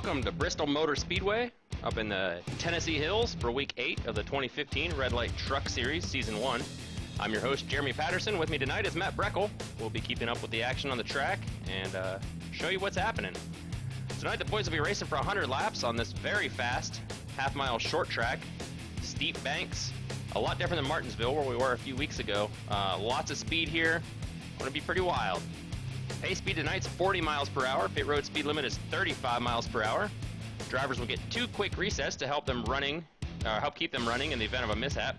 welcome to Bristol Motor Speedway up in the Tennessee Hills for Week 8 of the 2015 Red Light Truck Series Season 1. I'm your host, Jeremy Patterson. With me tonight is Matt Breckel. We'll be keeping up with the action on the track and show you what's happening. Tonight the boys will be racing for 100 laps on this very fast half-mile short track. Steep banks, a lot different than Martinsville where we were a few weeks ago. Lots of speed here, going to be pretty wild. Pace speed tonight's 40 miles per hour. Pit road speed limit is 35 miles per hour. Drivers will get 2 quick resets to help keep them running in the event of a mishap.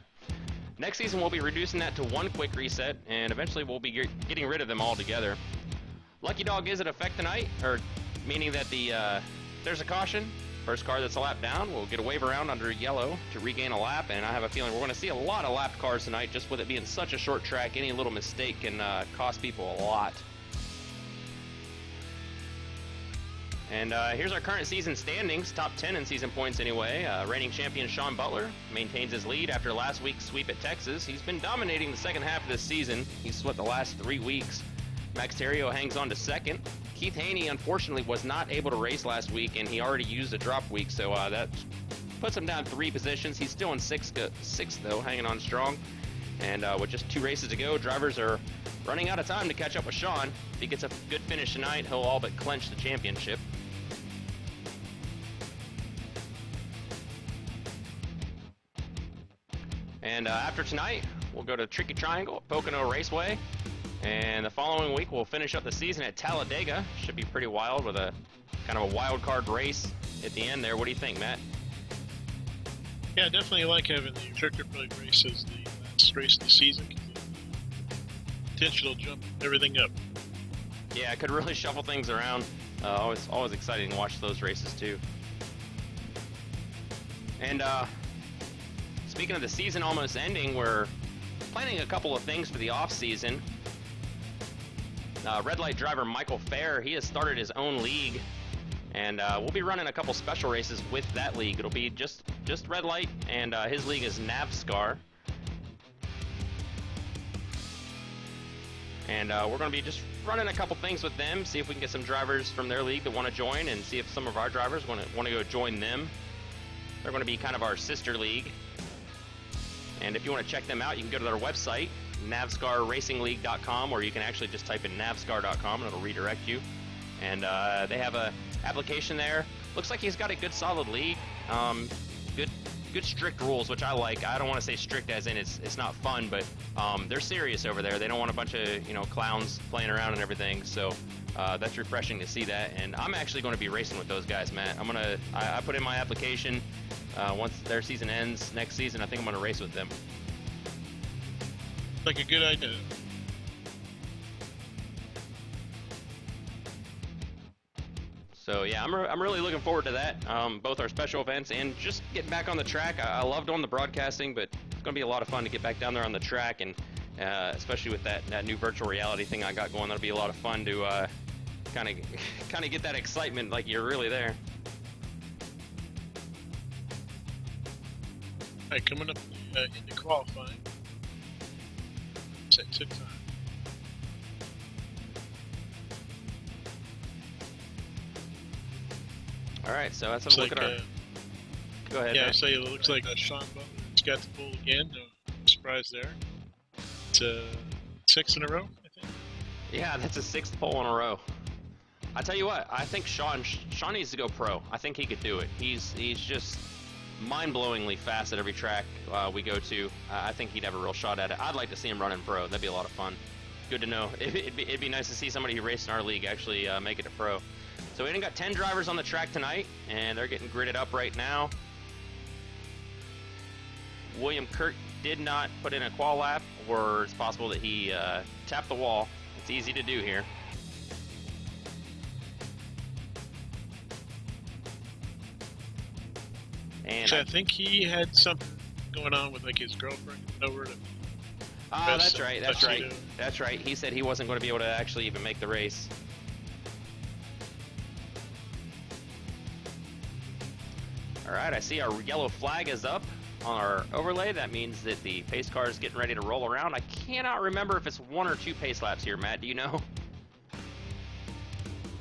Next season we'll be reducing that to 1 quick reset, and eventually we'll be getting rid of them altogether. Lucky dog is in effect tonight, meaning that there's a caution. First car that's a lap down will get a wave around under yellow to regain a lap, and I have a feeling we're going to see a lot of lapped cars tonight. Just with it being such a short track, any little mistake can cost people a lot. And here's our current season standings, top 10 in season points anyway. Reigning champion Sean Butler maintains his lead after last week's sweep at Texas. He's been dominating the second half of this season. He's split the last 3 weeks. Max Terrio hangs on to second. Keith Haney, unfortunately, was not able to race last week, and he already used a drop week, so that puts him down 3 positions. He's still in sixth though, hanging on strong. And with just 2 races to go, drivers are running out of time to catch up with Sean. If he gets a good finish tonight, he'll all but clinch the championship. And after tonight, we'll go to Tricky Triangle at Pocono Raceway. And the following week, we'll finish up the season at Talladega. Should be pretty wild with a kind of a wild card race at the end there. What do you think, Matt? Yeah, definitely like having the tractor plate race as the last race of the season. Potential to jump everything up. Yeah, it could really shuffle things around. Always exciting to watch those races too. And speaking of the season almost ending, we're planning a couple of things for the off season. Red Light driver Michael Fair, he has started his own league, and we'll be running a couple special races with that league. It'll be just Red Light, and his league is NAVSCAR. And we're going to be just running a couple things with them, see if we can get some drivers from their league that want to join, and see if some of our drivers want to go join them. They're going to be kind of our sister league. And if you want to check them out, you can go to their website, navscarracingleague.com, or you can actually just type in navscar.com and it'll redirect you. And they have a application there. Looks like he's got a good solid league. Good strict rules, which I like. I don't want to say strict as in it's not fun, but they're serious over there. They don't want a bunch of clowns playing around and everything. So that's refreshing to see that. And I'm actually going to be racing with those guys, Matt. I put in my application. Once their season ends next season, I think I'm going to race with them. Like a good idea. So yeah, I'm really looking forward to that. Both our special events and just getting back on the track. I love doing the broadcasting, but it's going to be a lot of fun to get back down there on the track, and especially with that new virtual reality thing I got going, that'll be a lot of fun to kind of get that excitement like you're really there. All right, coming up into qualifying. Set tip time. All right, so let's have a look at our. Go ahead. Yeah, Matt. so it looks like Sean Butler's got the pole again. No surprise there. It's 6 in a row, I think. Yeah, that's a 6th pole in a row. I tell you what, I think Sean needs to go pro. I think he could do it. He's just mind-blowingly fast at every track we go to. I think he'd have a real shot at it. I'd like to see him running pro. That'd be a lot of fun. Good to know. It'd be nice to see somebody who raced in our league actually make it to pro. So we got 10 drivers on the track tonight, and they're getting gridded up right now. William Kirk did not put in a qual lap, or it's possible that he tapped the wall. It's easy to do here. And So I think he had something going on with like his girlfriend over to. That's right. He said he wasn't going to be able to actually even make the race. All right, I see our yellow flag is up on our overlay. That means that the pace car is getting ready to roll around. I cannot remember if it's 1 or 2 pace laps here, Matt. Do you know?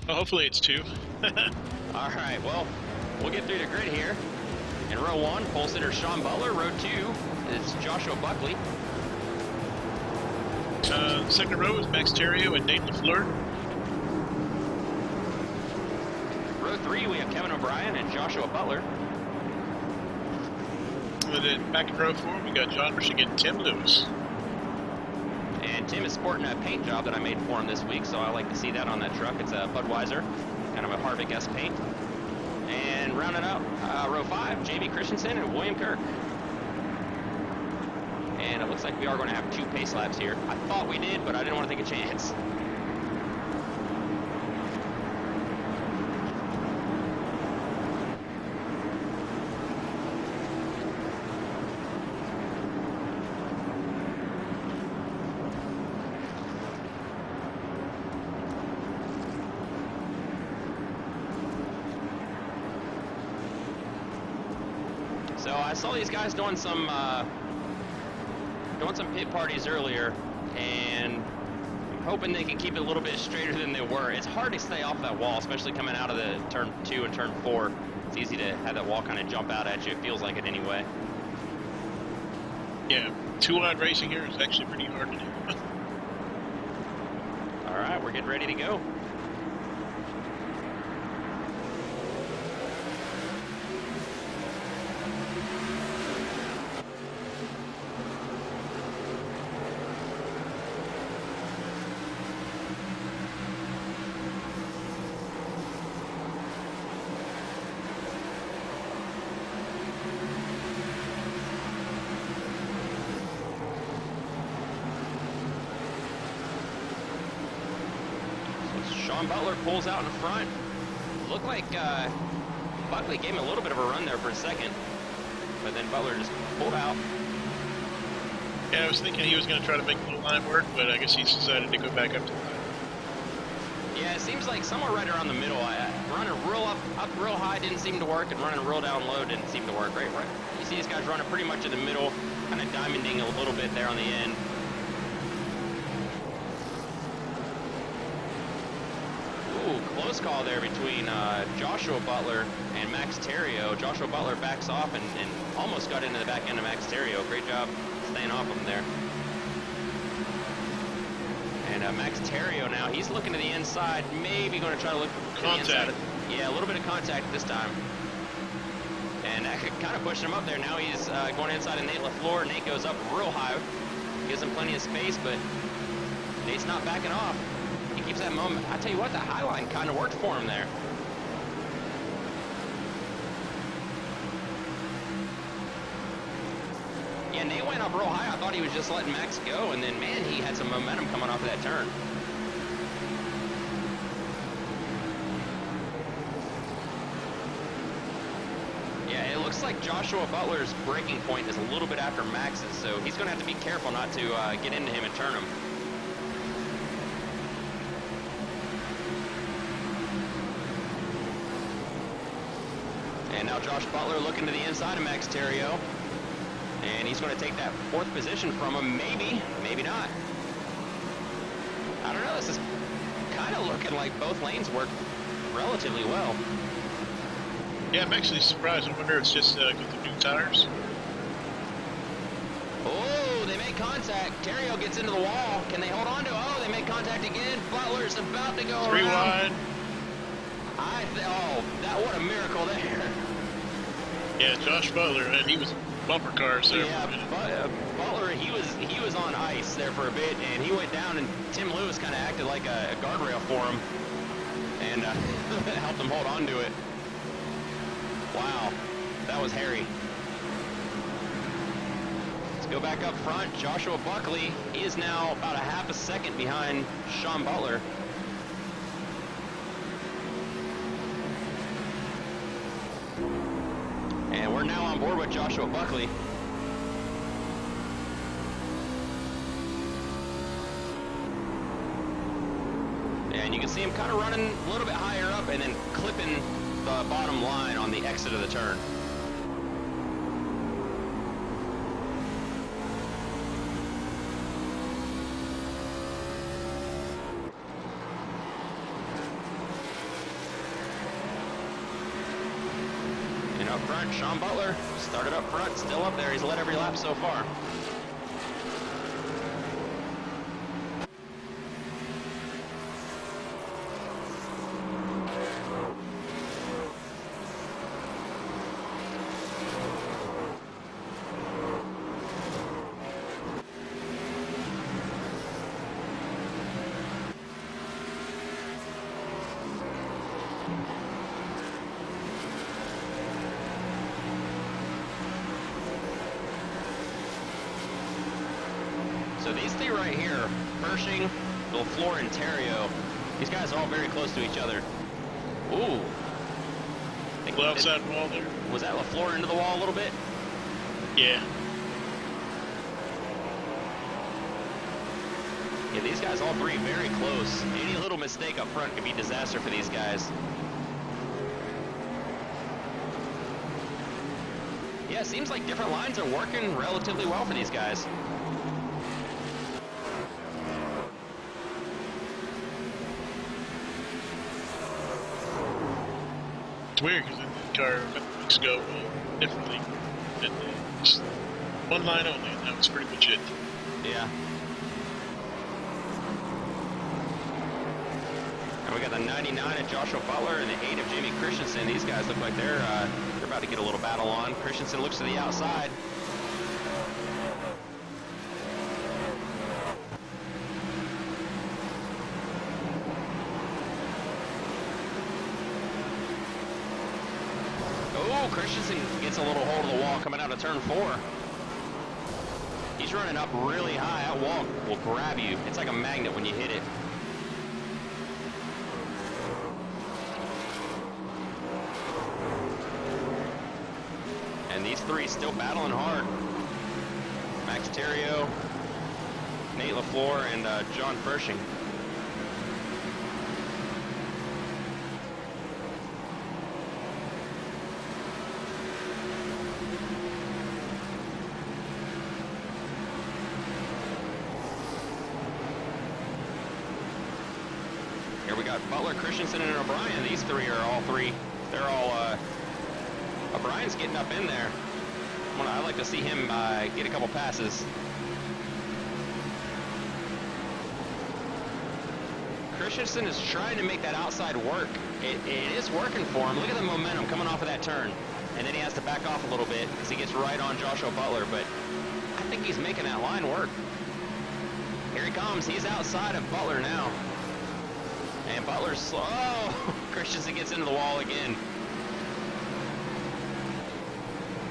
Well, hopefully it's 2. All right, well, we'll get through the grid here. In row 1, pole sitter Sean Butler. Row 2 is Joshua Buckley. Second row is Max Terrio and Nate LaFleur. Row 3, we have Kevin O'Brien and Joshua Butler. And then back in row 4, we got John Michigan, Tim Lewis. And Tim is sporting a paint job that I made for him this week, so I like to see that on that truck. It's a Budweiser, kind of a Harvick-esque paint. And rounding up, row 5, J.B. Christensen and William Kirk. And it looks like we are going to have 2 pace laps here. I thought we did, but I didn't want to take a chance. So I saw these guys doing some pit parties earlier, and I'm hoping they can keep it a little bit straighter than they were. It's hard to stay off that wall, especially coming out of the turn 2 and turn 4. It's easy to have that wall kind of jump out at you. It feels like it anyway. Yeah, 2-wide racing here is actually pretty hard to do. All right, we're getting ready to go. Sean Butler pulls out in front. Looked like Buckley gave him a little bit of a run there for a second, but then Butler just pulled out. Yeah, I was thinking he was going to try to make the line work, but I guess he's decided to go back up to the line. Yeah, it seems like somewhere right around the middle. Running real up real high didn't seem to work, and running real down low didn't seem to work. Right. You see these guys running pretty much in the middle, kind of diamonding a little bit there on the end. Ooh, close call there between Joshua Butler and Max Terrio. Joshua Butler backs off and almost got into the back end of Max Terrio. Great job staying off him there. And Max Terrio now, he's looking to the inside, maybe going to try to look to the inside. Yeah, a little bit of contact this time. And that kind of pushing him up there. Now he's going inside of Nate LaFleur. Nate goes up real high, gives him plenty of space, but Nate's not backing off. He keeps that moment. I tell you what, the high line kind of worked for him there. Yeah, Nate went up real high. I thought he was just letting Max go, and then, man, he had some momentum coming off of that turn. Yeah, it looks like Joshua Butler's braking point is a little bit after Max's, so he's going to have to be careful not to get into him and turn him. And now Josh Butler looking to the inside of Max Terrio. And he's going to take that 4th position from him. Maybe, maybe not. I don't know. This is kind of looking like both lanes work relatively well. Yeah, I'm actually surprised. I wonder if it's just because of the new tires. Oh, they make contact. Terrio gets into the wall. Can they hold on to it? Oh, they make contact again. Butler's about to go 3 around. wide. What a miracle there. Yeah, Josh Butler, and he was bumper cars there. Yeah, Butler, he was on ice there for a bit, and he went down, and Tim Lewis kind of acted like a guardrail for him, and helped him hold on to it. Wow, that was hairy. Let's go back up front. Joshua Buckley, he is now about a half a second behind Sean Butler. And we're now on board with Joshua Buckley. And you can see him kind of running a little bit higher up and then clipping the bottom line on the exit of the turn. front. Sean Butler started up front, still up there. He's led every lap so far. So these three right here, Pershing, LaFleur, and Terrio, these guys are all very close to each other. Ooh. Well, outside wall there. Was that LaFleur into the wall a little bit? Yeah. Yeah, these guys, all three, very close. Any little mistake up front could be disaster for these guys. Yeah, it seems like different lines are working relatively well for these guys. It's weird because in the car a couple weeks ago differently. And just one line only, and that was pretty much it. Yeah. And we got the 99 of Joshua Butler and the 8 of Jamie Christensen. These guys look like they're about to get a little battle on. Christensen looks to the outside. Oh, Christensen gets a little hold of the wall coming out of turn 4. He's running up really high. That wall will grab you. It's like a magnet when you hit it. And these three still battling hard. Max Terrio, Nate LaFleur, and John Pershing. Here we got Butler, Christensen, and O'Brien. These three are all three. They're all, O'Brien's getting up in there. I'd like to see him get a couple passes. Christensen is trying to make that outside work. It is working for him. Look at the momentum coming off of that turn. And then he has to back off a little bit because he gets right on Joshua Butler. But I think he's making that line work. Here he comes. He's outside of Butler now. And Butler's slow. Oh, Christensen gets into the wall again.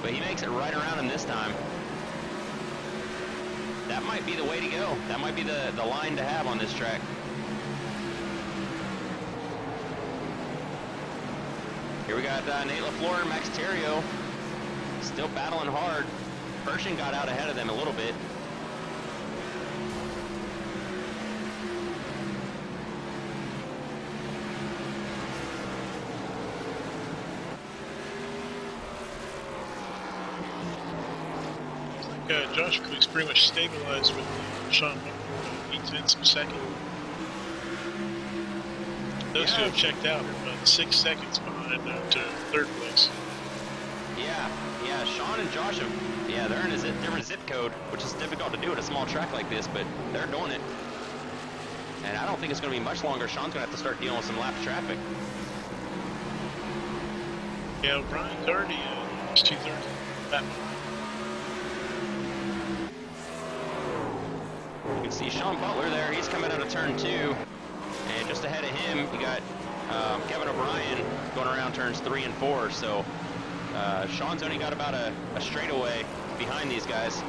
But he makes it right around him this time. That might be the way to go. That might be the line to have on this track. Here we got Nate LaFleur and Max Terrio still battling hard. Pershing got out ahead of them a little bit. Josh Quick's pretty much stabilized with Sean Butler. 8/10 of a second. Those two have checked out. They're about 6 seconds behind to third place. Yeah, Sean and Josh have, they're in a different zip code, which is difficult to do at a small track like this, but they're doing it. And I don't think it's going to be much longer. Sean's going to have to start dealing with some lap traffic. Yeah, Brian's already is 2/3 lap. You can see Sean Butler there. He's coming out of turn 2. And just ahead of him, you got Kevin O'Brien going around turns 3 and 4. So Sean's only got about a straightaway behind these guys.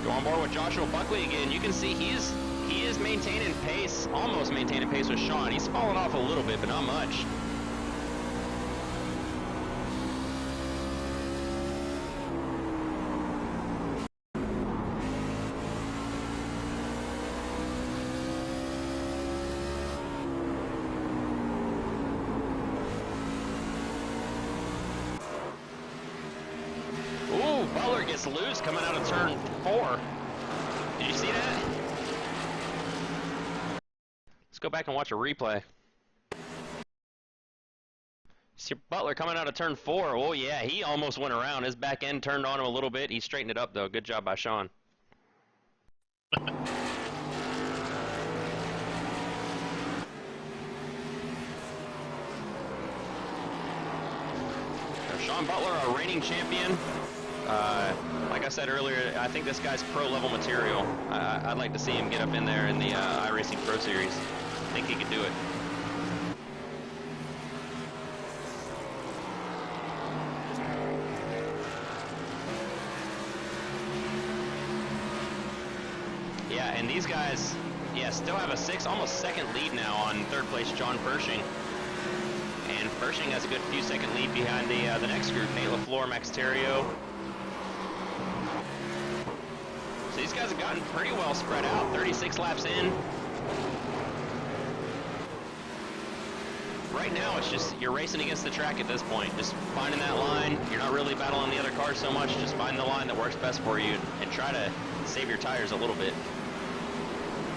On board with Joshua Buckley again. You can see he is maintaining pace, almost maintaining pace with Sean. He's fallen off a little bit, but not much. gets loose coming out of turn 4. Did you see that? Let's go back and watch a replay. See Butler coming out of turn 4. Oh yeah, he almost went around. His back end turned on him a little bit. He straightened it up though. Good job by Sean. Sean Butler, our reigning champion. Like I said earlier, I think this guy's pro-level material. I'd like to see him get up in there in the iRacing Pro Series. I think he could do it. Yeah, and these guys, yeah, still have a almost second lead now on third place John Pershing. And Pershing has a good few second lead behind the next group, Nate LaFleur, Max Terrio. So these guys have gotten pretty well spread out, 36 laps in. Right now, it's just, you're racing against the track at this point. Just finding that line. You're not really battling the other cars so much. Just find the line that works best for you and try to save your tires a little bit.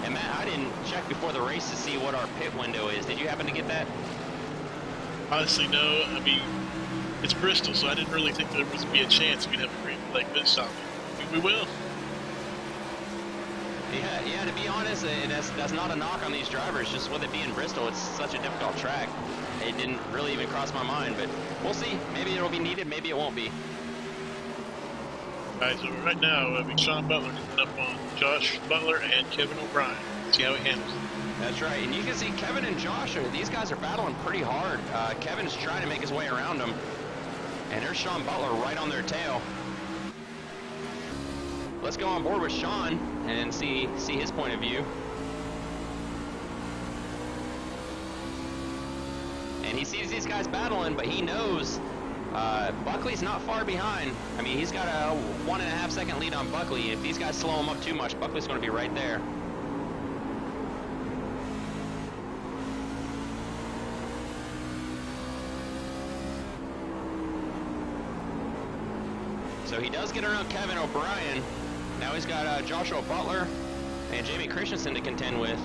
And Matt, I didn't check before the race to see what our pit window is. Did you happen to get that? Honestly, no. I mean, it's Bristol, so I didn't really think there would be a chance we'd have a green flag pit stop. We will. Yeah, to be honest, that's not a knock on these drivers. Just with it being Bristol, it's such a difficult track. It didn't really even cross my mind, but we'll see. Maybe it'll be needed, maybe it won't be. Alright, so right now, Sean Butler coming up on Josh Butler and Kevin O'Brien. See how he handles it. That's right, and you can see Kevin and Josh, these guys are battling pretty hard. Kevin's trying to make his way around them, and there's Sean Butler right on their tail. Let's go on board with Sean and see his point of view. And he sees these guys battling, but he knows Buckley's not far behind. I mean, he's got a 1.5 second lead on Buckley. If these guys slow him up too much, Buckley's going to be right there. So he does get around Kevin O'Brien. Now he's got Joshua Butler and Jamie Christensen to contend with.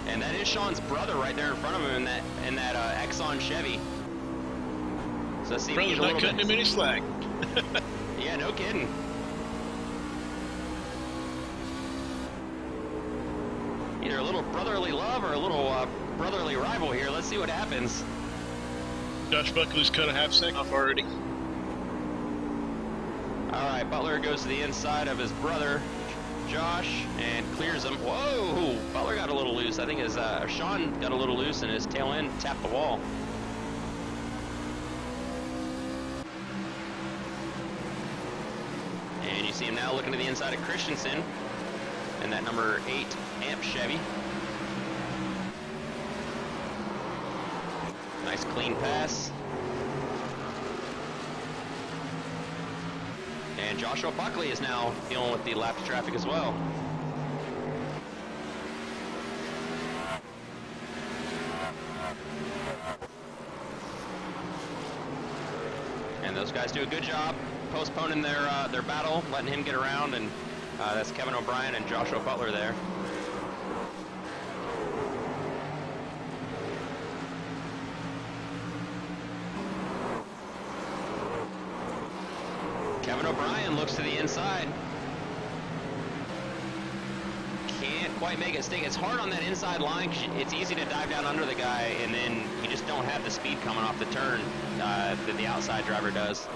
And that is Sean's brother right there in front of him in that Exxon Chevy. So see, brother's not cutting him any slack. Yeah, no kidding. Either a little brotherly love or a little brotherly rival here. Let's see what happens. Josh Buckley's cut a half second off already. All right, Butler goes to the inside of his brother, Josh, and clears him. Whoa, Butler got a little loose. I think Sean got a little loose and his tail end tapped the wall. And you see him now looking to the inside of Christensen and that number 8 Amp Chevy. Nice clean pass. And Joshua Buckley is now dealing with the lapped traffic as well. And those guys do a good job postponing their battle, letting him get around, and that's Kevin O'Brien and Joshua Butler there. Kevin O'Brien looks to the inside. Can't quite make it stick. It's hard on that inside line. It's easy to dive down under the guy, and then you just don't have the speed coming off the turn that the outside driver does.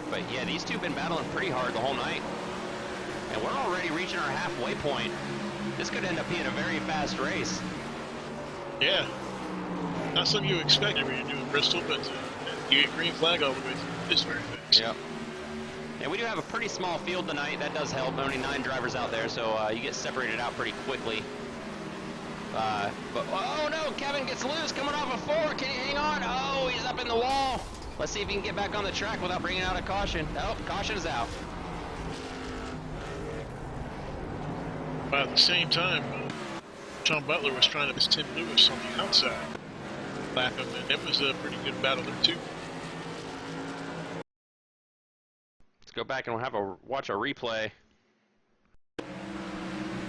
But yeah, these two have been battling pretty hard the whole night. And we're already reaching our halfway point. This could end up being a very fast race. Yeah. Not something you expect every year to do in Bristol, but you get green flag all the way through. It's very fast. Yep. And we do have a pretty small field tonight. That does help. Only 9 drivers out there, so you get separated out pretty quickly. But oh no, Kevin gets loose coming off a 4. Can he hang on? Oh, he's up in the wall. Let's see if he can get back on the track without bringing out a caution. Nope, caution is out. But at the same time, Sean Butler was trying to miss Tim Lewis on the outside. Lap him, and it was a pretty good battle there, too. Let's go back and we'll watch a replay.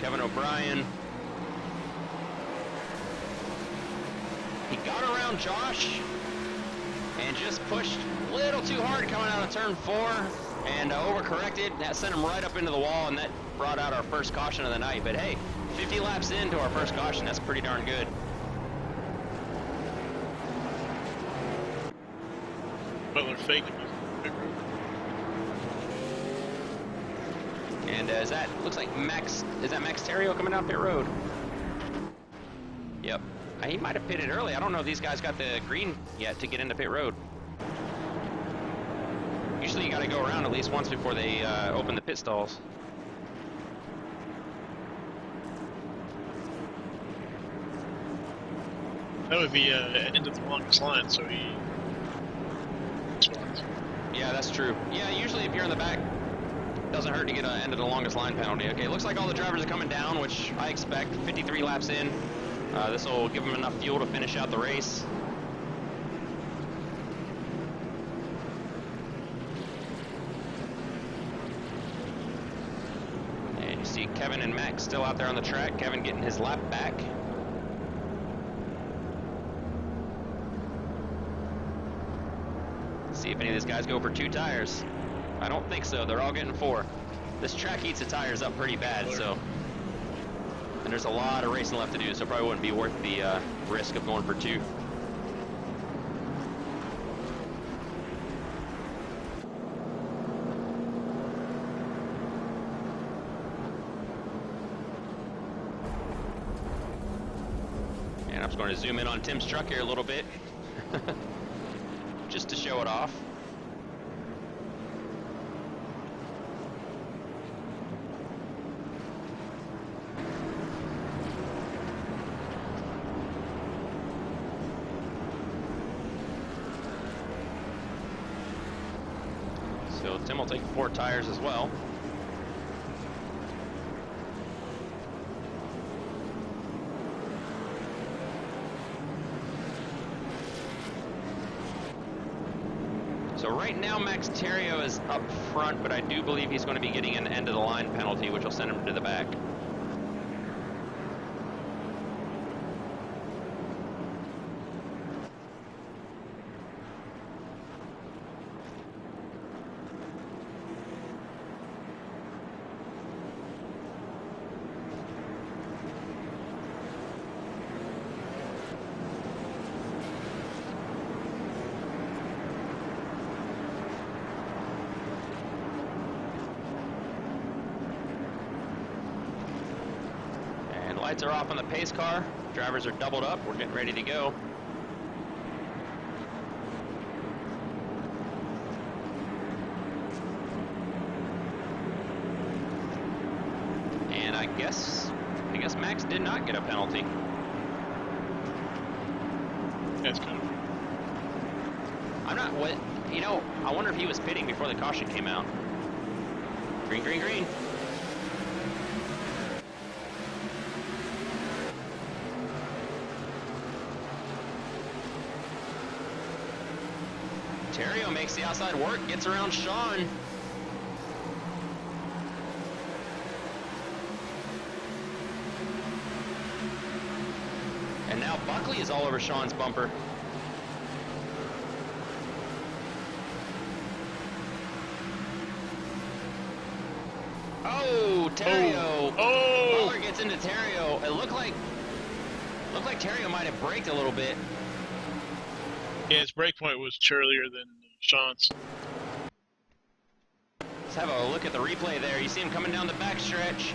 Kevin O'Brien. He got around Josh and just pushed a little too hard coming out of turn 4 and overcorrected. That sent him right up into the wall, and that brought out our first caution of the night. But hey, 50 laps into our first caution, that's pretty darn good. Butler faking. And looks like Max, is that Max Terrio coming down pit road? Yep. He might have pitted early. I don't know if these guys got the green yet to get into pit road. Usually you got to go around at least once before they open the pit stalls. That would be end of the longest line, so he... Yeah, that's true. Yeah, usually if you're in the back, it doesn't hurt to get an end of the longest line penalty. Okay, looks like all the drivers are coming down, which I expect. 53 laps in. This will give them enough fuel to finish out the race. And you see Kevin and Max still out there on the track. Kevin getting his lap back. See if any of these guys go for 2 tires. I don't think so. They're all getting 4. This track heats the tires up pretty bad, so... And there's a lot of racing left to do, so it probably wouldn't be worth the risk of going for 2. And I'm just going to zoom in on Tim's truck here a little bit, just to show it off. So Tim will take 4 tires as well. So right now Max Terrio is up front, but I do believe he's going to be getting an end of the line penalty, which will send him to the back. Lights are off on the pace car. Drivers are doubled up. We're getting ready to go. And I guess Max did not get a penalty. That's good. I'm not what you know. I wonder if he was pitting before the caution came out. Green, green, green. Terrio makes the outside work, gets around Sean. And now Buckley is all over Sean's bumper. Oh, Terrio. Oh. Butler gets into Terrio. It looked like Terrio might have braked a little bit. Yeah, his brake point was earlier than Sean's. Let's have a look at the replay there. You see him coming down the back stretch.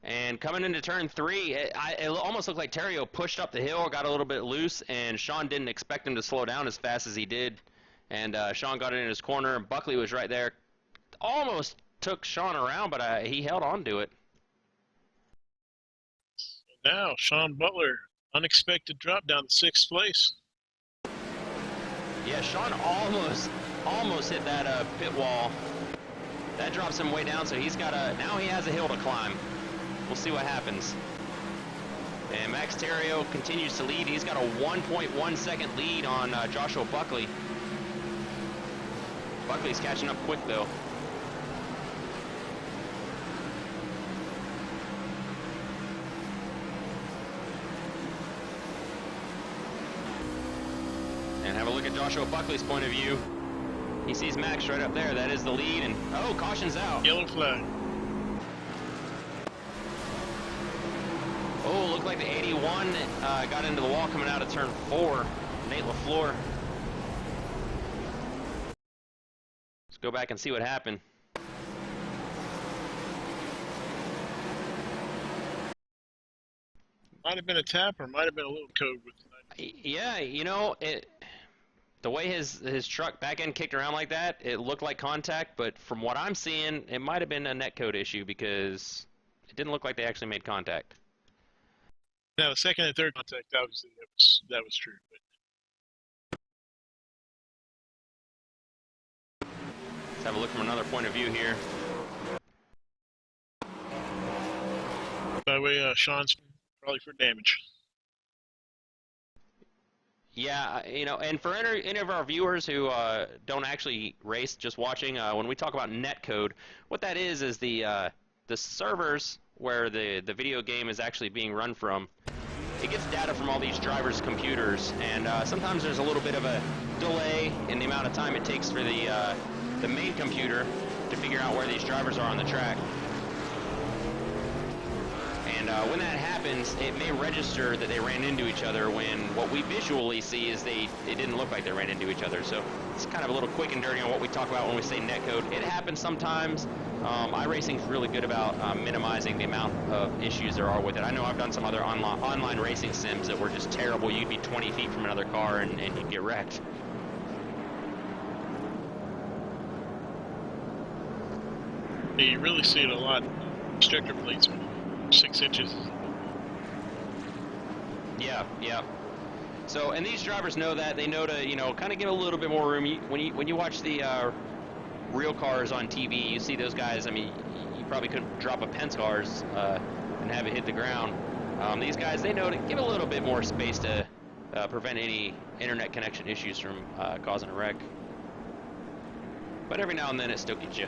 And coming into turn 3, it almost looked like Terrio pushed up the hill, got a little bit loose, and Sean didn't expect him to slow down as fast as he did. And Sean got it in his corner, and Buckley was right there. Almost took Sean around, but he held on to it. Now, Sean Butler, unexpected drop down to 6th place. Yeah, Sean almost hit that pit wall. That drops him way down, so now he has a hill to climb. We'll see what happens. And Max Terrio continues to lead. He's got a 1.1 second lead on Joshua Buckley. Buckley's catching up quick though. And have a look at Joshua Buckley's point of view. He sees Max right up there. That is the lead, and oh, caution's out. Yellow flag. Oh, looked like the 81 got into the wall coming out of turn 4. Nate LaFleur. Let's go back and see what happened. Might have been a tap or might have been a little code with the 90. Yeah, you know, the way his truck back end kicked around like that, it looked like contact, but from what I'm seeing, it might have been a netcode issue because it didn't look like they actually made contact. Now the second and third contact, obviously that was true. But Let's have a look from another point of view here. by the way, Sean's probably for damage. Yeah, you know, and for any of our viewers who don't actually race, just watching, when we talk about netcode, what that is the servers where the video game is actually being run from. It gets data from all these drivers' computers, and sometimes there's a little bit of a delay in the amount of time it takes for the main computer to figure out where these drivers are on the track. And when that happens, it may register that they ran into each other when what we visually see is it didn't look like they ran into each other. So it's kind of a little quick and dirty on what we talk about when we say netcode. It happens sometimes. iRacing's really good about minimizing the amount of issues there are with it. I know I've done some other online racing sims that were just terrible. You'd be 20 feet from another car and you'd get wrecked. Yeah, you really see it a lot. Restrictor plates, 6 inches. Yeah. So, and these drivers know that. They know to, you know, kind of give a little bit more room. When you watch the real cars on TV, you see those guys. I mean, you probably couldn't drop a Pence cars and have it hit the ground. These guys, they know to give a little bit more space to prevent any internet connection issues from causing a wreck. But every now and then it still gets you.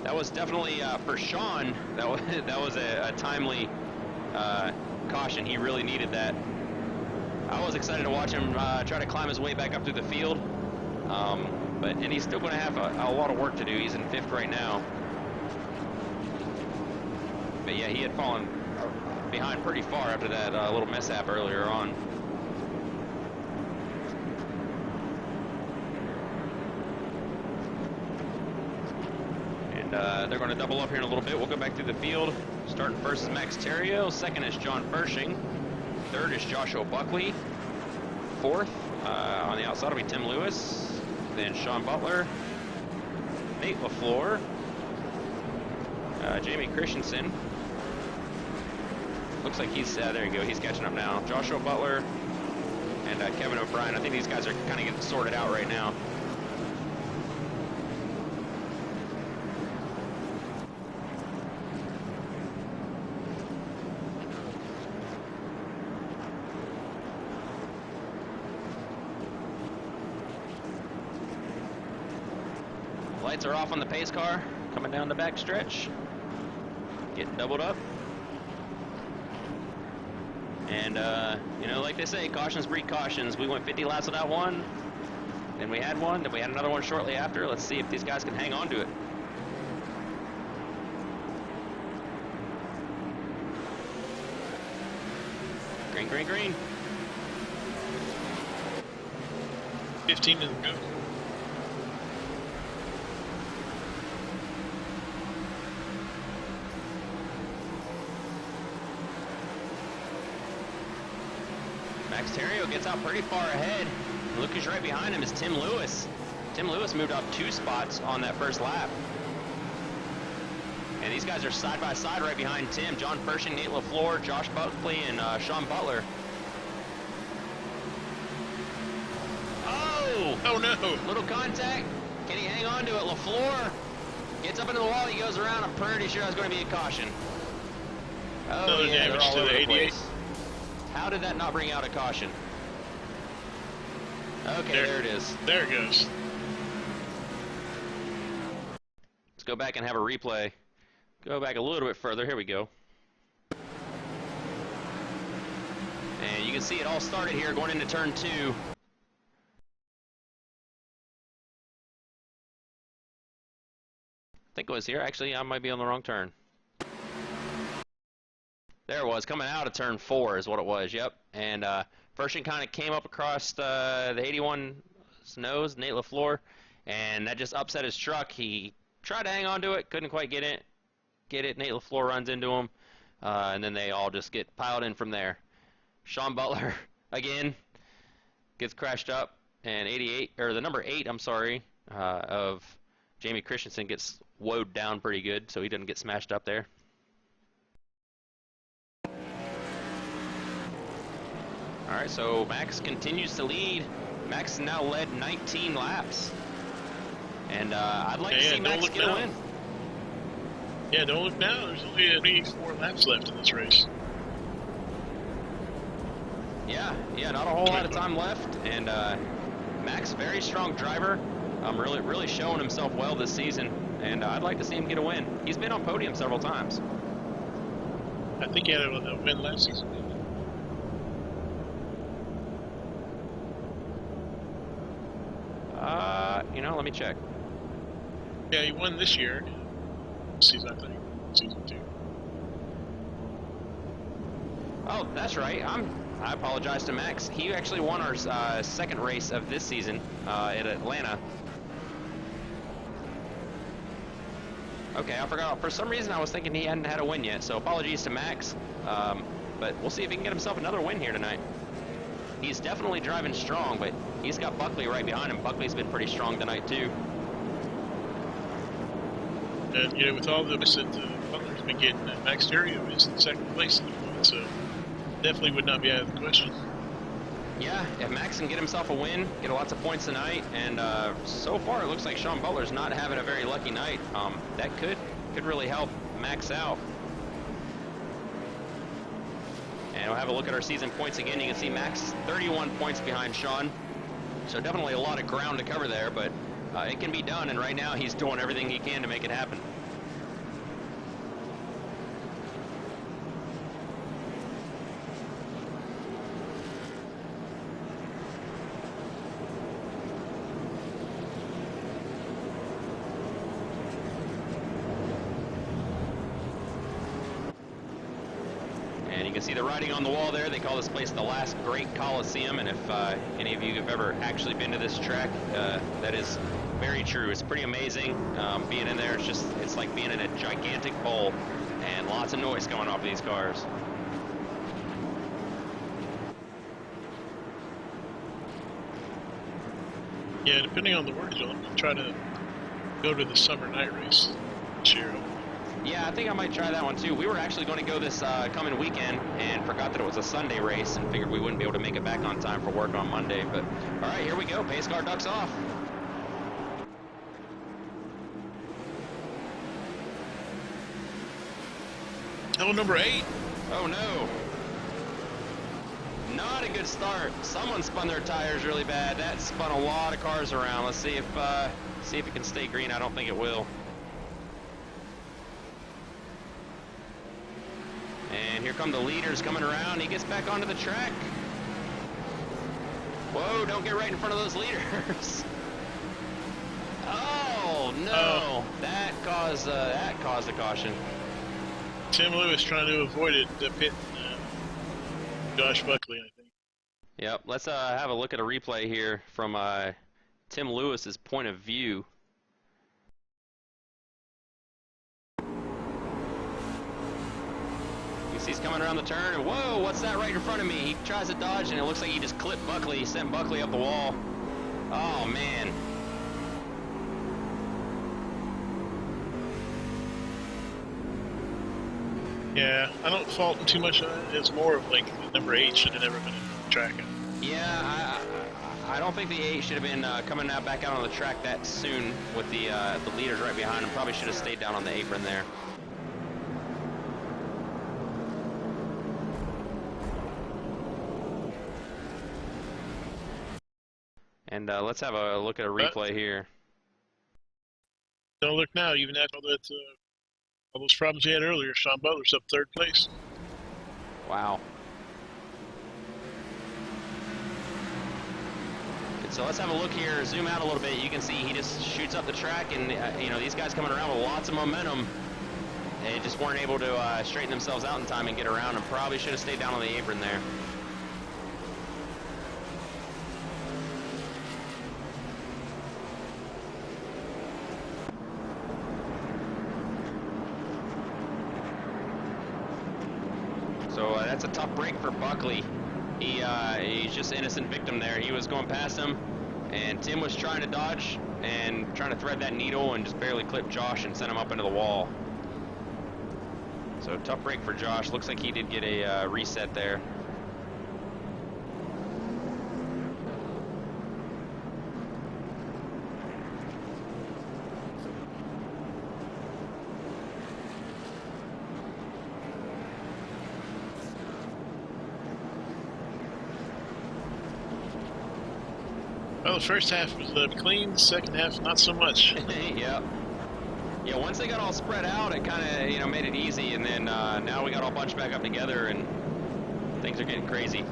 That was definitely, for Sean, that was a timely caution. He really needed that. I was excited to watch him try to climb his way back up through the field. And he's still going to have a lot of work to do. He's in 5th right now. But yeah, he had fallen behind pretty far after that little mishap earlier on. They're going to double up here in a little bit. We'll go back through the field. Starting first is Max Terrio. 2nd is John Fershing. 3rd is Joshua Buckley. 4th on the outside will be Tim Lewis. Then Sean Butler. Nate LaFleur. Jamie Christensen. Looks like he's, there you go, he's catching up now. Joshua Butler and Kevin O'Brien. I think these guys are kind of getting sorted out right now. Lights are off on the pace car, coming down the back stretch, getting doubled up. And, you know, like they say, cautions breed cautions. We went 50 laps without one, then we had one, then we had another one shortly after. Let's see if these guys can hang on to it. Green, green, green. 15 minutes ago. Max Terrio gets out pretty far ahead. Look who's right behind him is Tim Lewis. Tim Lewis moved up 2 spots on that first lap. And these guys are side by side right behind Tim. John Fershing, Nate LaFleur, Josh Buckley, and Sean Butler. Oh no! Little contact. Can he hang on to it? LaFleur gets up into the wall. He goes around. I'm pretty sure that's going to be a caution. Oh, Another yeah, they're damage all to over the the 88. place. How did that not bring out a caution? Okay, there it is. There it goes. Let's go back and have a replay. Go back a little bit further. Here we go. And you can see it all started here going into turn 2. I think it was here. Actually, I might be on the wrong turn. There it was, coming out of turn 4 is what it was, yep. And Vershin kind of came up across the 81's nose, Nate LaFleur, and that just upset his truck. He tried to hang on to it, couldn't quite get it. Nate LaFleur runs into him, and then they all just get piled in from there. Sean Butler, again, gets crashed up, and the number 8, I'm sorry, of Jamie Christensen gets woed down pretty good, so he doesn't get smashed up there. All right, so Max continues to lead. Max has now led 19 laps. And I'd like to see Max get a win. Yeah, don't look now. There's only 4 laps left in this race. Yeah, not a whole lot of time left. And Max, very strong driver. Really showing himself well this season. And I'd like to see him get a win. He's been on podium several times. I think he had a win last season. Let me check. Yeah, he won this year. Season, I think. Season 2. Oh, that's right. I apologize to Max. He actually won our second race of this season at Atlanta. Okay, I forgot. For some reason, I was thinking he hadn't had a win yet, so apologies to Max. But we'll see if he can get himself another win here tonight. He's definitely driving strong, but he's got Buckley right behind him. Buckley's been pretty strong tonight, too. And, with all the miss that Butler's been getting, Max Terrio is in second place at the moment, so definitely would not be out of the question. Yeah, if Max can get himself a win, get lots of points tonight, and so far it looks like Sean Butler's not having a very lucky night. That could really help Max out. And we'll have a look at our season points again. You can see Max 31 points behind Sean. So definitely a lot of ground to cover there, but it can be done, and right now he's doing everything he can to make it happen. You can see the writing on the wall there. They call this place the last great Coliseum, and if any of you have ever actually been to this track, that is very true. It's pretty amazing. Being in there, it's like being in a gigantic bowl, and lots of noise going off of these cars. Yeah, depending on the work, you'll try to go to the summer night race this year. Yeah, I think I might try that one too. We were actually going to go this coming weekend and forgot that it was a Sunday race and figured we wouldn't be able to make it back on time for work on Monday. But all right, here we go. Pace car ducks off. Oh, number 8. Oh no. Not a good start. Someone spun their tires really bad. That spun a lot of cars around. Let's see if it can stay green. I don't think it will. And here come the leaders coming around. He gets back onto the track. Whoa, don't get right in front of those leaders. Oh, no. That caused a caution. Tim Lewis trying to avoid it, pit Josh Buckley, I think. Yep, let's have a look at a replay here from Tim Lewis's point of view. He's coming around the turn, and whoa, what's that right in front of me? He tries to dodge, and it looks like he just clipped Buckley. He sent Buckley up the wall. Oh, man. Yeah, I don't fault him too much. It's more of like number 8 should have never been tracking. Yeah, I don't think the 8 should have been coming out back out on the track that soon with the leaders right behind him. Probably should have stayed down on the apron there. And let's have a look at a replay here. Don't look now, even after all those problems he had earlier. Sean Butler's up 3rd place. Wow. So let's have a look here, zoom out a little bit. You can see he just shoots up the track, and you know, these guys coming around with lots of momentum. They just weren't able to straighten themselves out in time and get around, and probably should have stayed down on the apron there. So that's a tough break for Buckley. He's just innocent victim there. He was going past him, and Tim was trying to dodge and trying to thread that needle and just barely clipped Josh and sent him up into the wall. So tough break for Josh. Looks like he did get a reset there. Well, the first half was clean, the second half not so much. Yeah. Yeah, once they got all spread out, it kind of, you know, made it easy, and then now we got all bunched back up together, and things are getting crazy.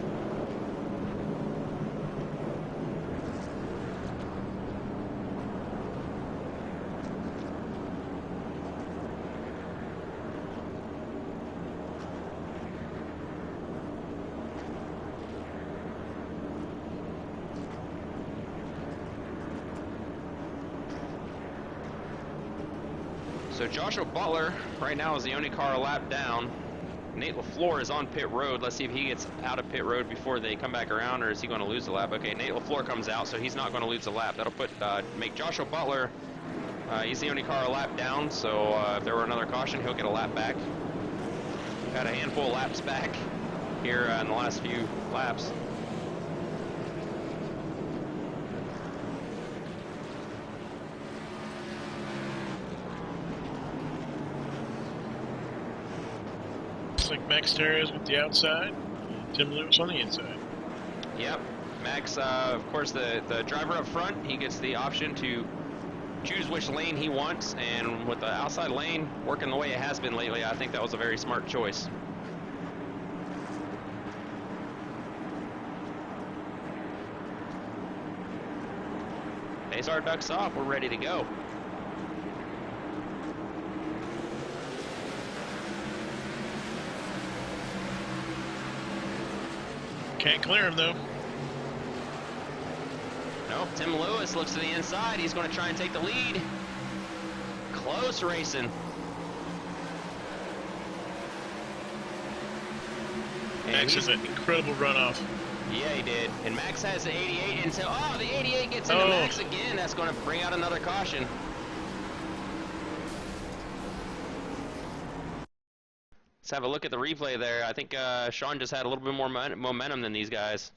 So Joshua Butler right now is the only car a lap down. Nate LaFleur is on pit road. Let's see if he gets out of pit road before they come back around, or is he going to lose the lap? Okay, Nate LaFleur comes out, so he's not going to lose the lap. That'll make Joshua Butler, he's the only car a lap down, so if there were another caution, he'll get a lap back. Got a handful of laps back here in the last few laps. Like Max Terrez with the outside, Tim Lewis on the inside. Yep. Max, of course, the driver up front, he gets the option to choose which lane he wants, and with the outside lane working the way it has been lately, I think that was a very smart choice. Base our ducks off, we're ready to go. Can't clear him though. No, Tim Lewis looks to the inside. He's going to try and take the lead. Close racing. Max has an incredible runoff. Yeah, he did. And Max has the 88 until, the 88 gets into Max again. That's going to bring out another caution. Let's have a look at the replay there. I think Sean just had a little bit more momentum than these guys.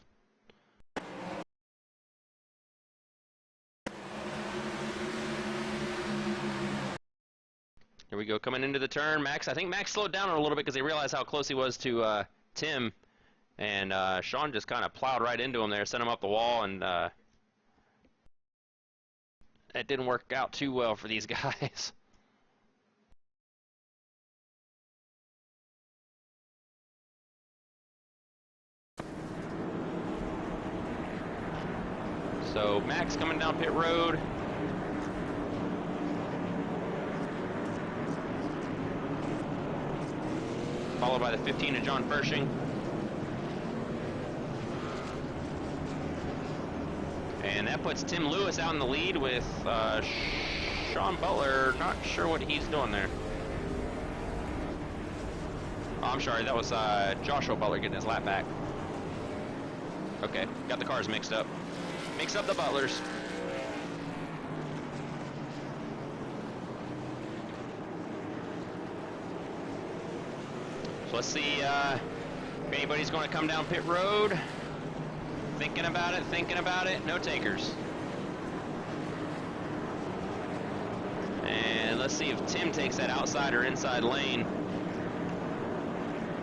Here we go, coming into the turn. Max, I think Max slowed down a little bit because he realized how close he was to Tim. And Sean just kind of plowed right into him there, sent him up the wall, and that didn't work out too well for these guys. So Max coming down pit road. Followed by the 15 of John Pershing. And that puts Tim Lewis out in the lead with Sean Butler. Not sure what he's doing there. Oh, I'm sorry, that was Joshua Butler getting his lap back. Okay, got the cars mixed up. Mix up the Butlers. So let's see if anybody's going to come down pit road. Thinking about it, no takers. And let's see if Tim takes that outside or inside lane.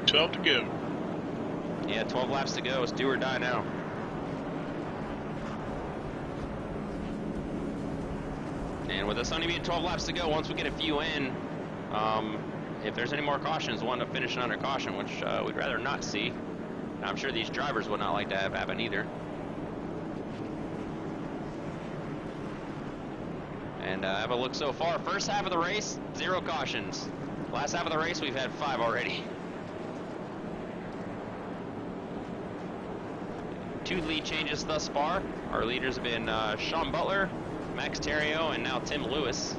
12 to go. Yeah, 12 laps to go. It's do or die now. And with us only being 12 laps to go, once we get a few in, if there's any more cautions, we'll end up finishing under caution, which we'd rather not see. And I'm sure these drivers would not like to have happen either. And have a look so far. First half of the race, 0 cautions. Last half of the race, we've had 5 already. 2 lead changes thus far. Our leaders have been Sean Butler, Max Terrio, and now Tim Lewis.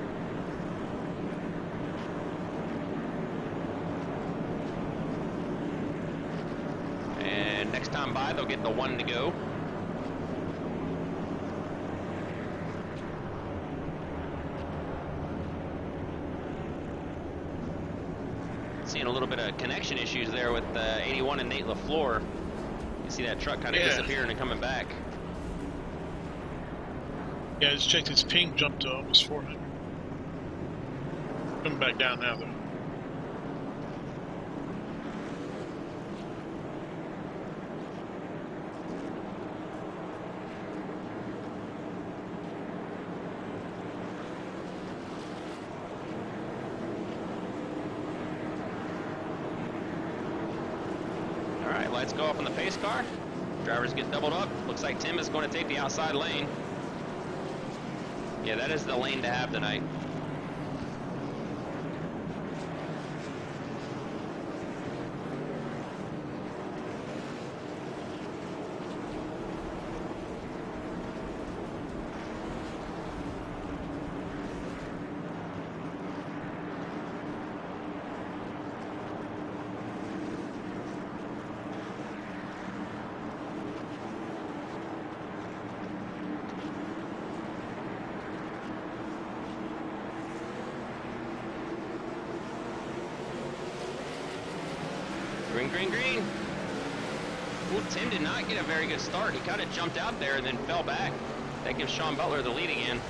And next time by, they'll get the 1 to go. Seeing a little bit of connection issues there with 81 and Nate LaFleur. You see that truck kind of disappearing and coming back. Yeah, I just checked his ping jumped to almost 400. Coming back down now, though. All right, lights go off on the pace car. Drivers get doubled up. Looks like Tim is going to take the outside lane. Yeah, that is the lane to have tonight. Green, green, green. Well, Tim did not get a very good start. He kind of jumped out there and then fell back. That gives Sean Butler the lead again.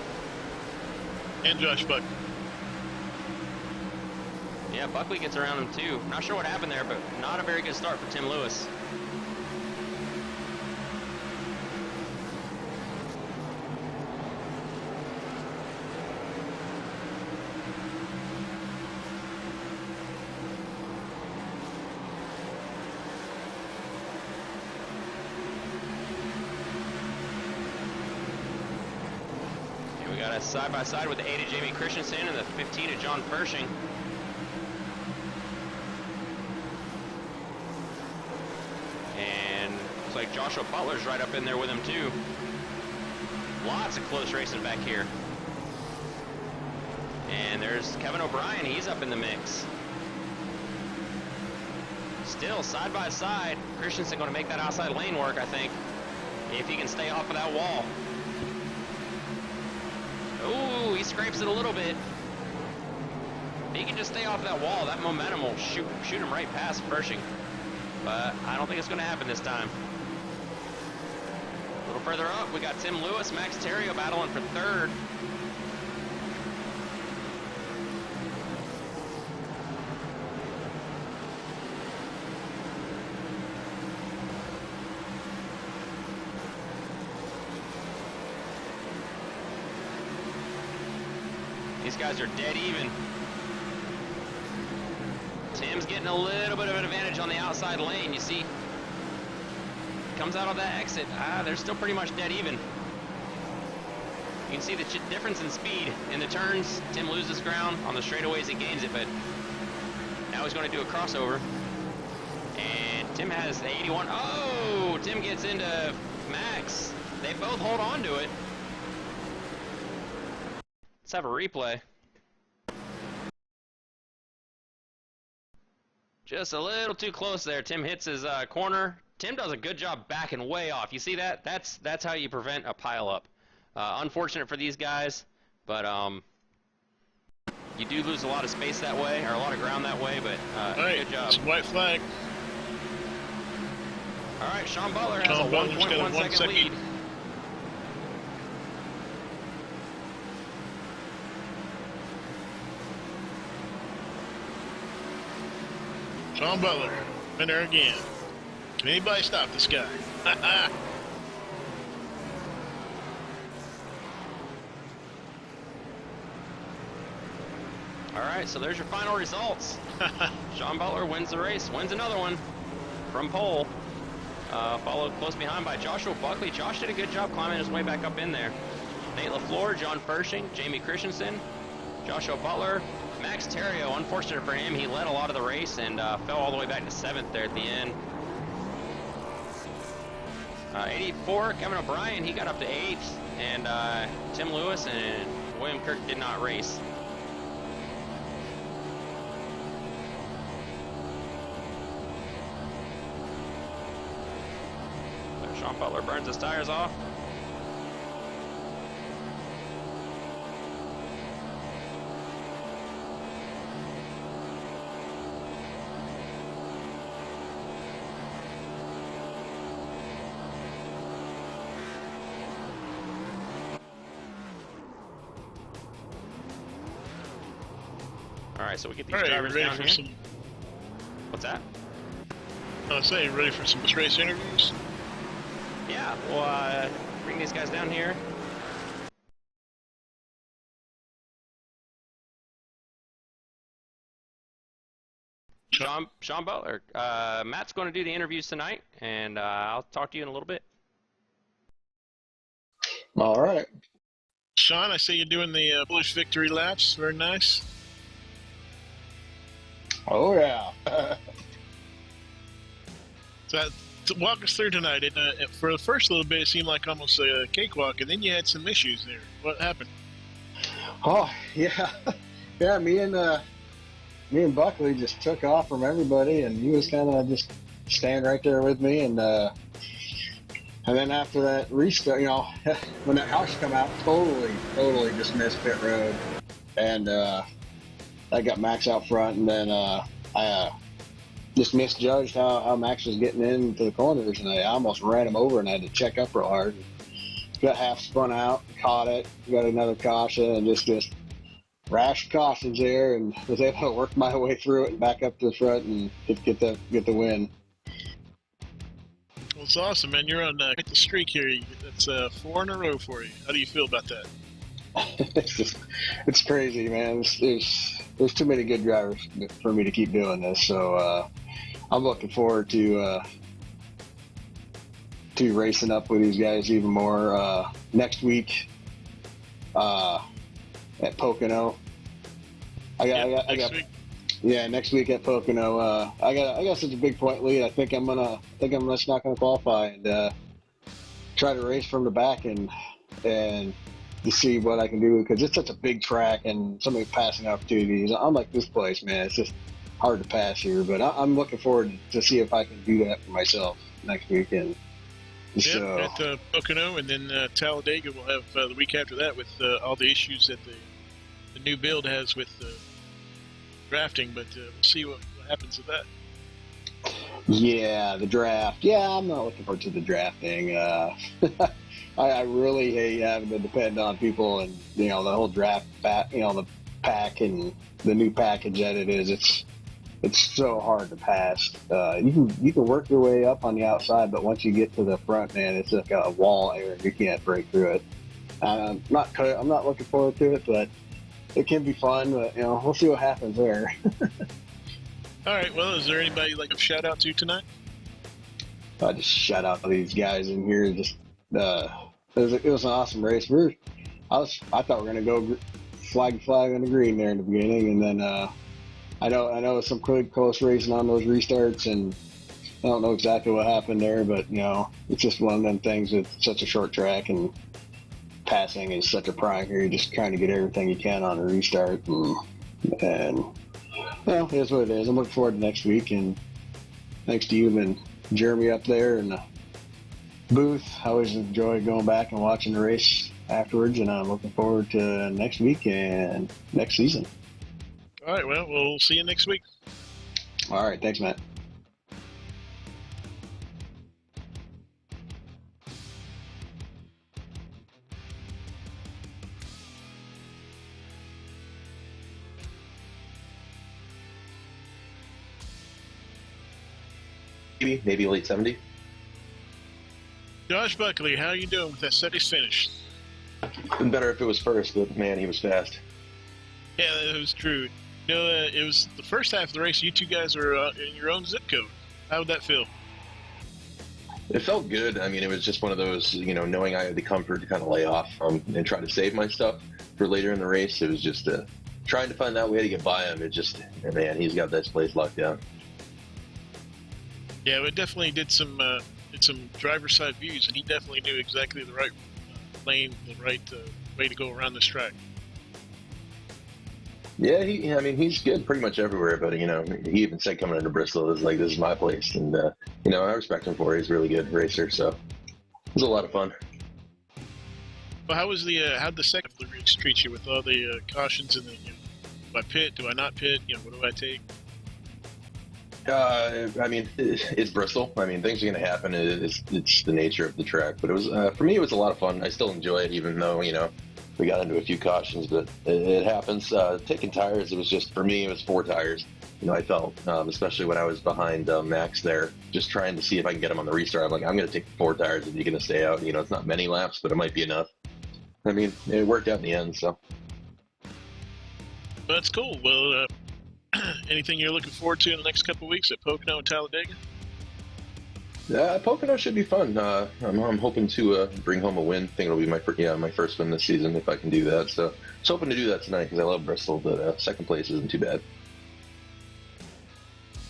And Josh Buck. Yeah, Buckley gets around him too. Not sure what happened there, but not a very good start for Tim Lewis. We got a side-by-side with the 8 of Jamie Christensen and the 15 of John Pershing. And looks like Joshua Butler's right up in there with him too. Lots of close racing back here. And there's Kevin O'Brien, he's up in the mix. Still side-by-side, Christensen going to make that outside lane work, I think, if he can stay off of that wall. Ooh, he scrapes it a little bit. If he can just stay off that wall, that momentum will shoot him right past Pershing. But I don't think it's going to happen this time. A little further up, we got Tim Lewis, Max Terrio battling for third. These guys are dead even. Tim's getting a little bit of an advantage on the outside lane. You see, comes out of that exit. They're still pretty much dead even. You can see the difference in speed. In the turns, Tim loses ground. On the straightaways, he gains it, but now he's going to do a crossover. And Tim has the 81. Oh, Tim gets into Max. They both hold on to it. Let's have a replay. Just a little too close there. Tim hits his corner. Tim does a good job backing way off. You see that? That's how you prevent a pileup. Unfortunate for these guys, but you do lose a lot of space that way, or a lot of ground that way, but all right, good job. It's a white flag. All right, Sean Butler has Sean a Butler's got a 1.1 second second. lead. Sean Butler, winner again. Can anybody stop this guy? All right, so there's your final results. Sean Butler wins the race, wins another one from pole. Followed close behind by Joshua Buckley. Josh did a good job climbing his way back up in there. Nate LaFleur, John Pershing, Jamie Christensen, Joshua Butler, Max Terrio. Unfortunate for him, he led a lot of the race and fell all the way back to 7th there at the end. 84, Kevin O'Brien, he got up to 8th, and Tim Lewis and William Kirk did not race. Sean Butler burns his tires off. All right, so we get these drivers down here. What's that? I was saying, ready for some race interviews? Yeah, we'll bring these guys down here. Sean Butler, Matt's going to do the interviews tonight, and I'll talk to you in a little bit. All right. Sean, I see you doing the bullish victory laps. Very nice. Oh, yeah. So walk us through tonight. For the first little bit, it seemed like almost a cakewalk, and then you had some issues there. What happened? Oh, yeah. Yeah, me and Buckley just took off from everybody, and he was kind of just standing right there with me. And then after that restart, when that house come out, totally just missed pit road. And I got Max out front, and then I just misjudged how Max was getting into the corners, and I almost ran him over, and I had to check up real hard. Got half spun out, caught it, got another caution, and just rash cautions there, and was able to work my way through it and back up to the front and get the win. Well, it's awesome, man. You're on the streak here. That's 4 in a row for you. How do you feel about that? It's crazy, man. There's too many good drivers for me to keep doing this, so I'm looking forward to racing up with these guys even more next week at Pocono. Next week at Pocono. I got such a big point lead. I think I'm just not gonna qualify and try to race from the back and to see what I can do, because it's such a big track and so many passing opportunities. I'm like, this place, man, it's just hard to pass here. But I'm looking forward to see if I can do that for myself next weekend. So, at Pocono, and then Talladega we'll have the week after that with all the issues that the new build has with drafting. But we'll see what happens with that. Yeah, the draft. Yeah, I'm not looking forward to the drafting. I really hate having to depend on people and, the whole draft, the pack and the new package that it is. It's so hard to pass. You can work your way up on the outside, but once you get to the front, man, it's like a wall there. You can't break through it. I'm not looking forward to it, but it can be fun. But we'll see what happens there. All right. Well, is there anybody you'd like to shout out to tonight? I just shout out to these guys in here. Just it was an awesome race. I thought we were gonna go flag on the green there in the beginning, and then I know it's some close racing on those restarts, and I don't know exactly what happened there, but it's just one of them things with such a short track, and passing is such a prime here. You're just trying to get everything you can on a restart, and it is what it is. I'm looking forward to next week, and thanks to you and Jeremy up there in the booth. I always enjoy going back and watching the race afterwards, and I'm looking forward to next week and next season. All right, well, we'll see you next week. All right, thanks, Matt. maybe late 70. Josh Buckley, how you doing with that steady finish? Been better if it was first, but man, he was fast. Yeah, that was true. You know, it was the first half of the race. You two guys were in your own zip code. How would that feel? It felt good. I mean, it was just one of those, knowing I had the comfort to kind of lay off and try to save my stuff for later in the race. It was just trying to find that way to get by him. Man, he's got this place locked down. Yeah, it definitely did some driver's side views, and he definitely knew exactly the right lane, the right way to go around this track. Yeah, he's good pretty much everywhere, but he even said coming into Bristol, it was like, this is my place, and I respect him for it. He's a really good racer, so it was a lot of fun. Well, how'd the second of the race treat you with all the cautions and the, do I pit, do I not pit, what do I take? It's Bristol. I mean, things are going to happen. It's the nature of the track, but it was for me, it was a lot of fun. I still enjoy it, even though we got into a few cautions, but it happens. Taking tires, for me, it was 4 tires. I felt, especially when I was behind Max there, just trying to see if I can get him on the restart. I'm like, I'm going to take 4 tires if you're going to stay out. It's not many laps, but it might be enough. I mean, it worked out in the end, so. Well, that's cool. Well, anything you're looking forward to in the next couple of weeks at Pocono and Talladega? Pocono should be fun. I'm hoping to bring home a win. I think it'll be my first win this season if I can do that. So, just hoping to do that tonight because I love Bristol, but second place isn't too bad.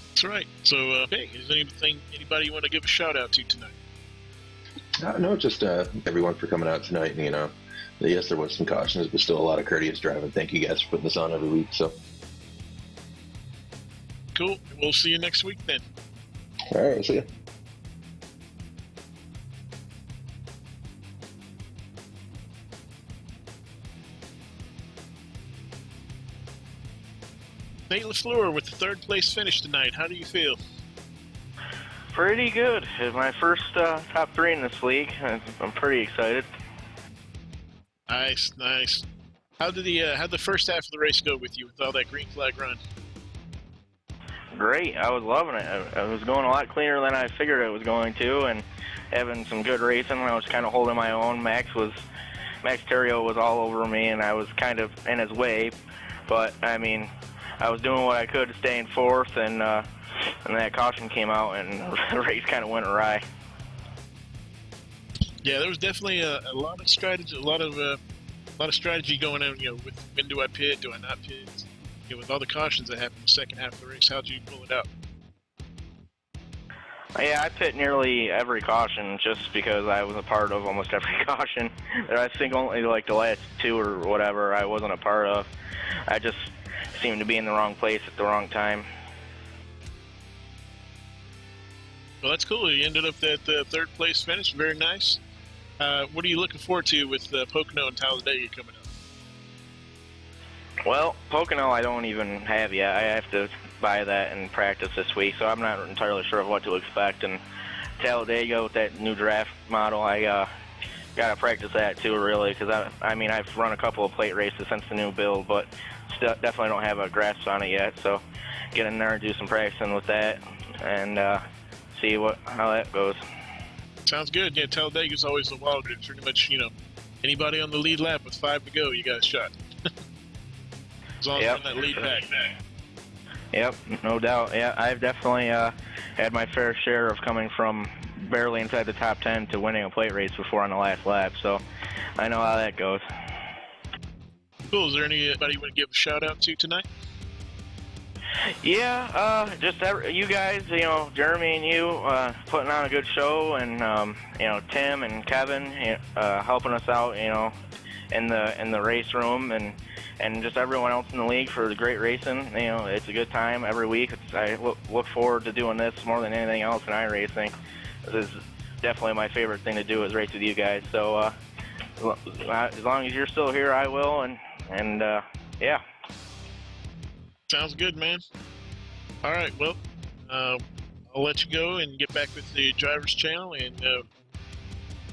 That's right. So, hey, is there anybody you want to give a shout out to tonight? No, just everyone for coming out tonight. And, yes, there was some cautions, but still a lot of courteous driving. Thank you guys for putting this on every week. So, cool. We'll see you next week then. All right, see you. Nate LaFleur with the 3rd place finish tonight. How do you feel? Pretty good. It's my first top 3 in this league. I'm pretty excited. Nice. How'd the first half of the race go with you with all that green flag run? Great. I was loving it. I was going a lot cleaner than I figured it was going to, and having some good racing. I was kind of holding my own. Max Terrio was all over me, and I was kind of in his way. But I mean, I was doing what I could to stay in 4th, and that caution came out, and the race kind of went awry. Yeah, there was definitely a lot of strategy, a lot of strategy going on. With when do I pit, do I not pit? With all the cautions that happened in the second half of the race, how'd you pull it out? Yeah, I pit nearly every caution just because I was a part of almost every caution. I think only like the last 2 or whatever I wasn't a part of. I just seemed to be in the wrong place at the wrong time. Well, that's cool. You ended up at the 3rd place finish. Very nice. What are you looking forward to with Pocono and Talladega coming up? Well, Pocono I don't even have yet. I have to buy that and practice this week, so I'm not entirely sure of what to expect. And Talladega with that new draft model, I got to practice that too, really, because I've run a couple of plate races since the new build, but still definitely don't have a grasp on it yet. So get in there and do some practicing with that and see how that goes. Sounds good. Yeah, Talladega's always a wild card. Pretty much, anybody on the lead lap with 5 to go, you got a shot. As long as you're in that lead pack. Yep, no doubt. Yeah, I've definitely had my fair share of coming from barely inside the top 10 to winning a plate race before on the last lap, so I know how that goes. Cool. Is there anybody you want to give a shout out to tonight? Yeah, just you guys, Jeremy and you putting on a good show, and Tim and Kevin helping us out, in the race room, and just everyone else in the league for the great racing. It's a good time every week. I look forward to doing this more than anything else in iRacing. This is definitely my favorite thing to do is race with you guys. So as long as you're still here, I will, and yeah. Sounds good, man. All right, well, I'll let you go and get back with the driver's channel, and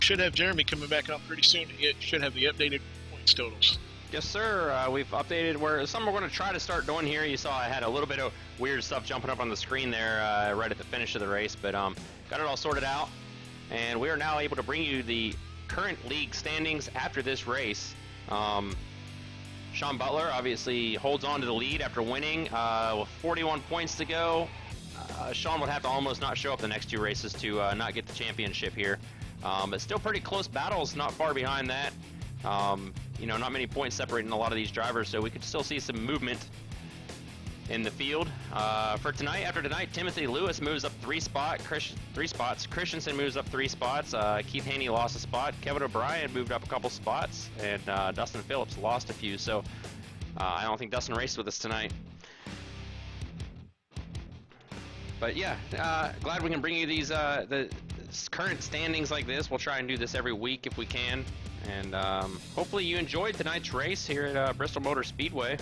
should have Jeremy coming back on pretty soon. It should have the updated points totals. Yes, sir. We've updated where some we're going to try to start doing here. You saw I had a little bit of weird stuff jumping up on the screen there right at the finish of the race, but got it all sorted out, and we are now able to bring you the current league standings after this race. Sean Butler obviously holds on to the lead after winning with 41 points to go. Sean would have to almost not show up the next two races to not get the championship here. But still pretty close battles, not far behind that. You know, not many points separating a lot of these drivers, so we could still see some movement in the field. For tonight, after tonight, Timothy Lewis moves up 3 spots. Christensen moves up 3 spots. Keith Haney lost a spot. Kevin O'Brien moved up a couple spots, and Dustin Phillips lost a few. So I don't think Dustin raced with us tonight. But yeah, glad we can bring you these the current standings like this. We'll try and do this every week if we can. And hopefully you enjoyed tonight's race here at Bristol Motor Speedway.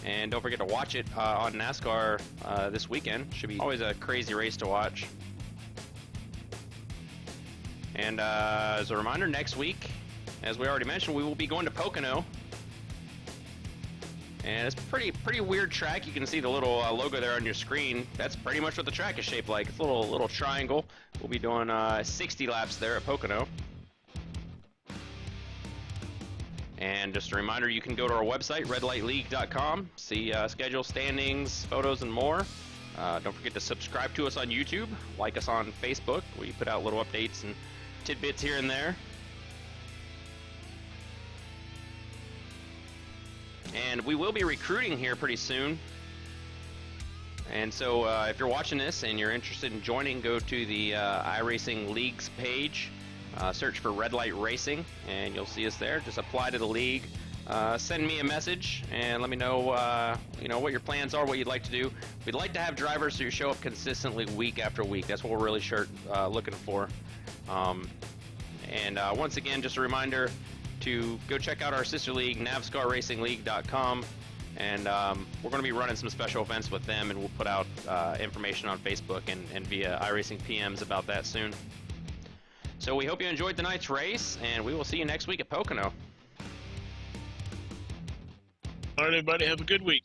And don't forget to watch it on NASCAR this weekend. Should be always a crazy race to watch. And as a reminder, next week, as we already mentioned, we will be going to Pocono. And it's pretty weird track. You can see the little logo there on your screen. That's pretty much what the track is shaped like. It's a little triangle. We'll be doing 60 laps there at Pocono. And just a reminder, you can go to our website, redlightleague.com, see schedule, standings, photos, and more. Don't forget to subscribe to us on YouTube, like us on Facebook. We put out little updates and tidbits here and there. And we will be recruiting here pretty soon. And so if you're watching this and you're interested in joining, go to the iRacing Leagues page. Search for Red Light Racing, and you'll see us there. Just apply to the league. Send me a message and let me know, you know, what your plans are, what you'd like to do. We'd like to have drivers who show up consistently week after week. That's what we're really looking for. And once again, just a reminder to go check out our sister league, NASCARRacingLeague.com. And we're going to be running some special events with them, and we'll put out information on Facebook and via iRacing PMs about that soon. So we hope you enjoyed tonight's race, and we will see you next week at Pocono. All right, everybody, have a good week.